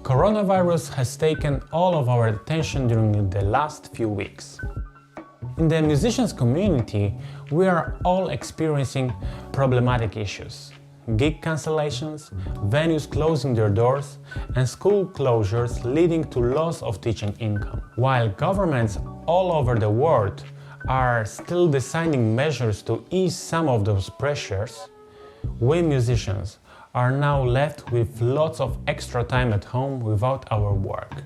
Coronavirus has taken all of our attention during the last few weeks. In the musicians community, we are all experiencing problematic issues. Gig cancellations, venues closing their doors, and school closures leading to loss of teaching income. While governments all over the world are still deciding measures to ease some of those pressures, we musicians are now left with lots of extra time at home without our work.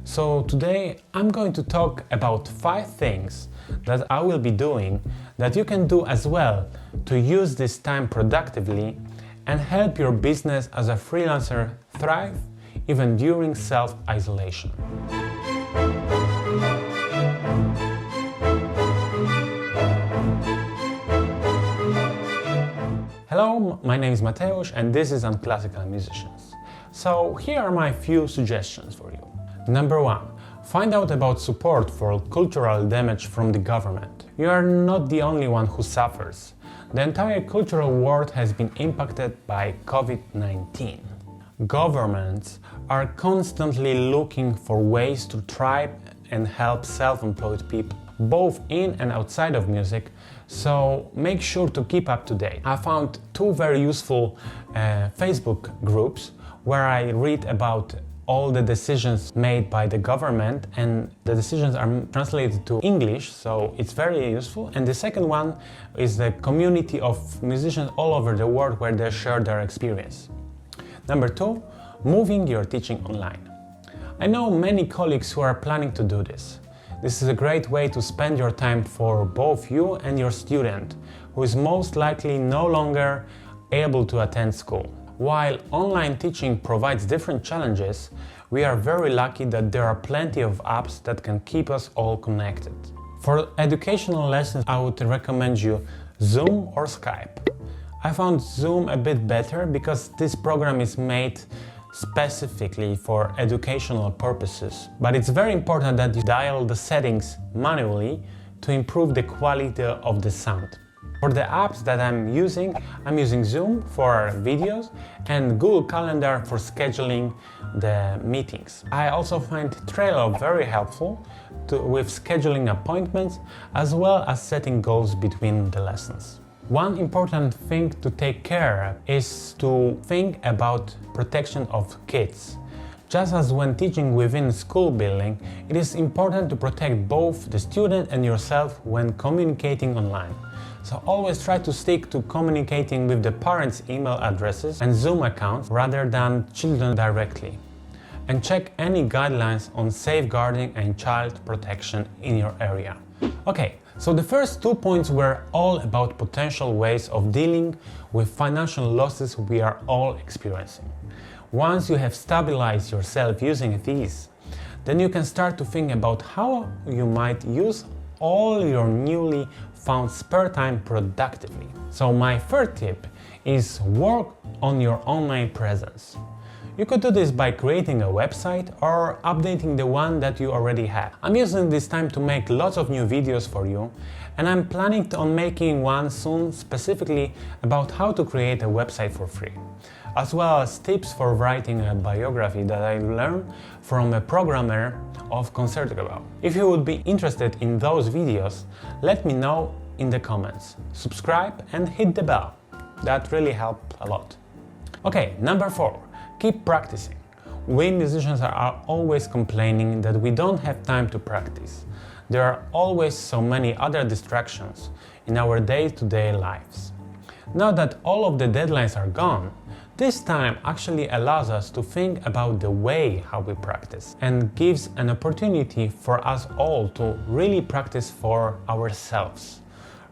So today I'm going to talk about 5 things that I will be doing that you can do as well to use this time productively and help your business as a freelancer thrive even during self-isolation. Hello, my name is Mateusz and this is Unclassical Musicians. So here are my few suggestions for you. Number 1. Find out about support for cultural damage from the government. You are not the only one who suffers. The entire cultural world has been impacted by COVID-19. Governments are constantly looking for ways to try and help self-employed people, both in and outside of music, so make sure to keep up to date. I found 2 very useful Facebook groups where I read about all the decisions made by the government, and the decisions are translated to English, so it's very useful. And the second one is the community of musicians all over the world where they share their experience. Number 2, moving your teaching online. I know many colleagues who are planning to do this. This is a great way to spend your time for both you and your student, who is most likely no longer able to attend school. While online teaching provides different challenges, we are very lucky that there are plenty of apps that can keep us all connected. For educational lessons, I would recommend you Zoom or Skype. I found Zoom a bit better because this program is made specifically for educational purposes, but it's very important that you dial the settings manually to improve the quality of the sound. For the apps that I'm using Zoom for videos and Google Calendar for scheduling the meetings. I also find Trello very helpful with scheduling appointments as well as setting goals between the lessons. One important thing to take care of is to think about protection of kids. Just as when teaching within school building, it is important to protect both the student and yourself when communicating online. So always try to stick to communicating with the parents' email addresses and Zoom accounts rather than children directly. And check any guidelines on safeguarding and child protection in your area. Okay, so the first 2 points were all about potential ways of dealing with financial losses we are all experiencing. Once you have stabilized yourself using these, then you can start to think about how you might use all your newly found spare time productively. So my third tip is work on your online presence. You could do this by creating a website or updating the one that you already have. I'm using this time to make lots of new videos for you, and I'm planning on making one soon specifically about how to create a website for free, as well as tips for writing a biography that I learned from a programmer of Concertable. If you would be interested in those videos, let me know in the comments. Subscribe and hit the bell. That really helped a lot. Okay, number 4. Keep practicing. We musicians are always complaining that we don't have time to practice. There are always so many other distractions in our day-to-day lives. Now that all of the deadlines are gone, this time actually allows us to think about the way how we practice and gives an opportunity for us all to really practice for ourselves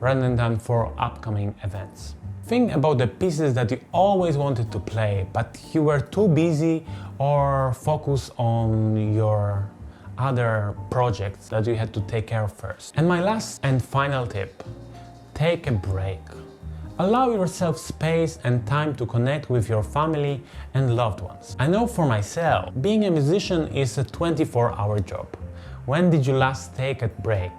rather than for upcoming events. Think about the pieces that you always wanted to play, but you were too busy or focused on your other projects that you had to take care of first. And my last and final tip, take a break. Allow yourself space and time to connect with your family and loved ones. I know for myself, being a musician is a 24-hour job. When did you last take a break?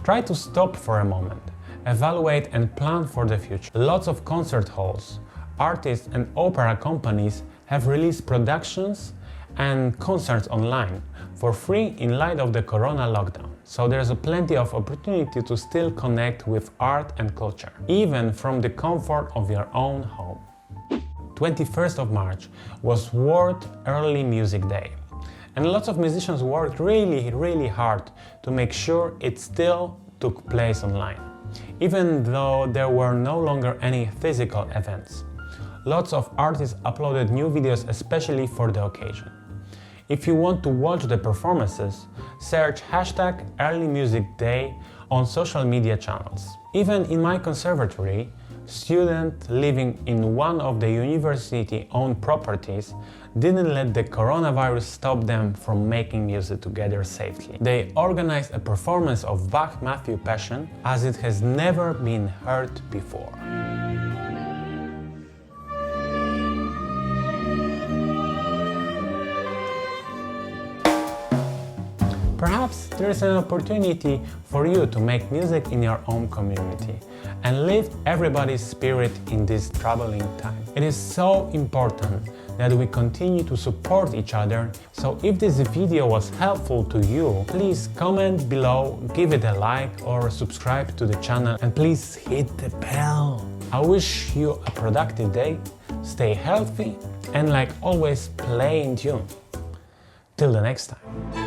Try to stop for a moment, evaluate and plan for the future. Lots of concert halls, artists and opera companies have released productions and concerts online for free in light of the Corona lockdown. So there's plenty of opportunity to still connect with art and culture, even from the comfort of your own home. 21st of March was World Early Music Day, and lots of musicians worked really hard to make sure it still took place online, even though there were no longer any physical events. Lots of artists uploaded new videos especially for the occasion. If you want to watch the performances, search #EarlyMusicDay on social media channels. Even in my conservatory, students living in one of the university-owned properties didn't let the coronavirus stop them from making music together safely. They organized a performance of Bach's Matthew Passion as it has never been heard before. Perhaps there is an opportunity for you to make music in your own community and lift everybody's spirit in this troubling time. It is so important that we continue to support each other, so if this video was helpful to you, please comment below, give it a like or subscribe to the channel, and please hit the bell. I wish you a productive day, stay healthy, and like always, play in tune. Till the next time.